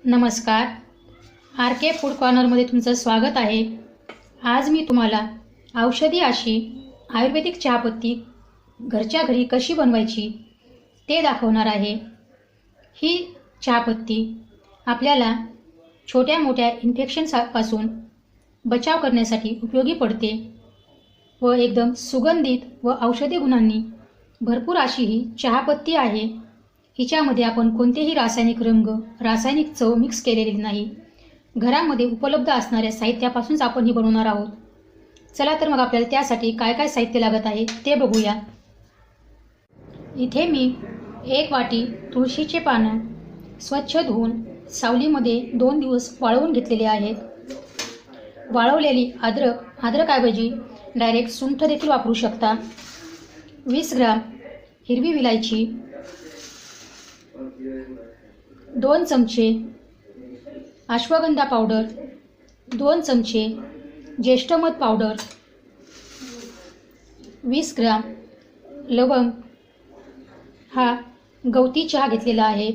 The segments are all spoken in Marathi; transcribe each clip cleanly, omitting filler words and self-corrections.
नमस्कार. आर के फूड कॉर्नरमध्ये तुमचं स्वागत आहे. आज मी तुम्हाला औषधी अशी आयुर्वेदिक चहापत्ती घरच्या घरी कशी बनवायची ते दाखवणार आहे. ही चहापत्ती आपल्याला छोट्या मोठ्या इन्फेक्शनपासून बचाव करण्यासाठी उपयोगी पडते व एकदम सुगंधित व औषधी गुणांनी भरपूर अशी ही चहापत्ती आहे. हिच्यामध्ये आपण कोणतेही रासायनिक रंग, रासायनिक चव मिक्स केलेली नाही. घरामध्ये उपलब्ध असणाऱ्या साहित्यापासूनच आपण ही बनवणार आहोत. चला तर मग आपल्याला त्यासाठी काय काय साहित्य लागत आहे ते बघूया. इथे मी 1 वाटी तुळशीचे पानं स्वच्छ धुवून सावलीमध्ये 2 दिवस वाळवून घेतलेले आहेत. वाळवलेली अद्रकऐवजी डायरेक्ट सुंठ देखील वापरू शकता. 20 ग्राम हिरवी विलायची, 2 चमचे अश्वगंधा पावडर, 2 चमचे ज्येष्ठ मध पावडर, 20 ग्राम लवंग. हा गवती चहा घेतलेला आहे.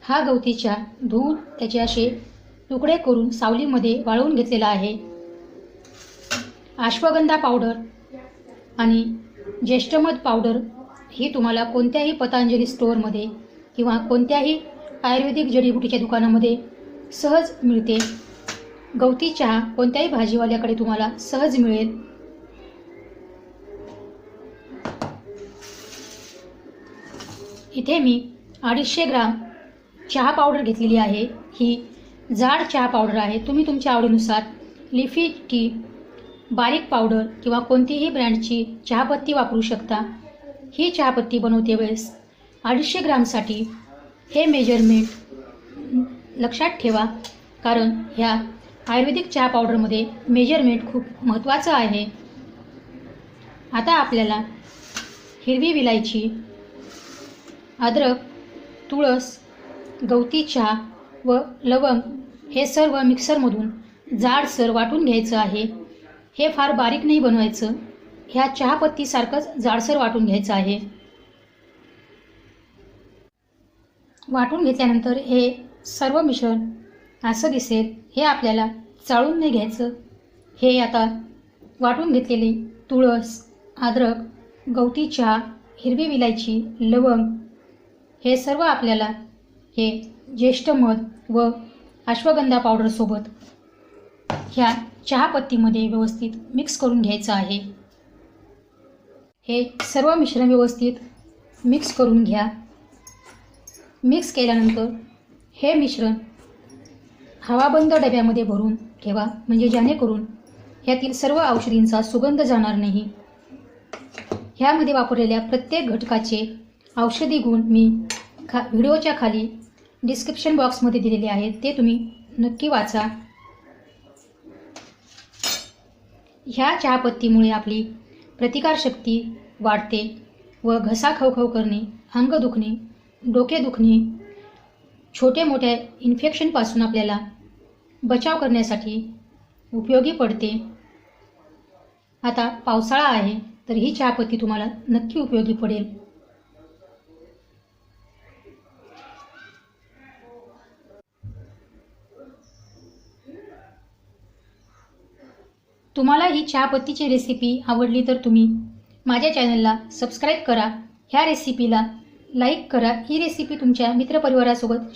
हा गवती चहा धुवून त्याचे असे तुकडे करून सावलीमध्ये वाळवून घेतलेला आहे. अश्वगंधा पावडर आणि ज्येष्ठ मध पावडर ही तुम्हाला कोणत्याही पतंजली स्टोअरमध्ये किंवा कोणत्याही आयुर्वेदिक जडीबुटीच्या दुकानामध्ये सहज मिळते. गवती चहा कोणत्याही भाजीवाल्याकडे तुम्हाला सहज मिळेल. इथे मी 250 ग्राम चहा पावडर घेतलेली आहे. ही जाड चहा पावडर आहे. तुम्ही तुमच्या आवडीनुसार लिफी टी, बारीक पावडर किंवा कोणतीही ब्रँडची चहापत्ती वापरू शकता. ही चहापत्ती बनवते वेळेस 250 ग्रामसाठी हे मेजरमेंट लक्षात ठेवा, कारण ह्या आयुर्वेदिक चहा पावडरमध्ये मेजरमेंट खूप महत्त्वाचं आहे. आता आपल्याला हिरवी विलायची, अद्रक, तुळस, गवती चहा व लवंग हे सर्व मिक्सरमधून जाडसर वाटून घ्यायचं आहे. हे फार बारीक नाही बनवायचं, ह्या चहापत्तीसारखंच जाडसर वाटून घ्यायचं आहे. वाटून घेतल्यानंतर हे सर्व मिश्रण असं दिसेल. हे आपल्याला चाळून नाही घ्यायचं. हे आता वाटून घेतलेले तुळस, अद्रक, गवती चहा, हिरवी विलायची, लवंग हे सर्व आपल्याला हे ज्येष्ठ मध व अश्वगंधा पावडरसोबत ह्या चहापत्तीमध्ये व्यवस्थित मिक्स करून घ्यायचं आहे. हे सर्व मिश्रण व्यवस्थित मिक्स करून घ्या. मिक्स केल्यानंतर हे मिश्रण हवाबंद डब्यामध्ये भरून ठेवा, म्हणजे जेणेकरून ह्यातील सर्व औषधींचा सुगंध जाणार नाही. ह्यामध्ये वापरलेल्या प्रत्येक घटकाचे औषधी गुण मी व्हिडिओच्या खाली डिस्क्रिप्शन बॉक्समध्ये दिलेले आहेत, ते तुम्ही नक्की वाचा. ह्या चहापत्तीमुळे आपली प्रतिकारशक्ती वाढते व घसा खवखव करणे, अंग दुखणे, डोके दुखणे, छोटे मोठ्या इन्फेक्शनपासून आपल्याला बचाव करण्यासाठी उपयोगी पडते. आता पावसाळा आहे तर ही चहापत्ती तुम्हाला नक्की उपयोगी पडेल. तुम्हाला ही चहापत्तीची रेसिपी आवडली तर तुम्ही माझ्या चॅनलला सबस्क्राईब करा. ह्या रेसिपीला लाईक करा. ही रेसिपी तुमच्या मित्रपरिवारासोबत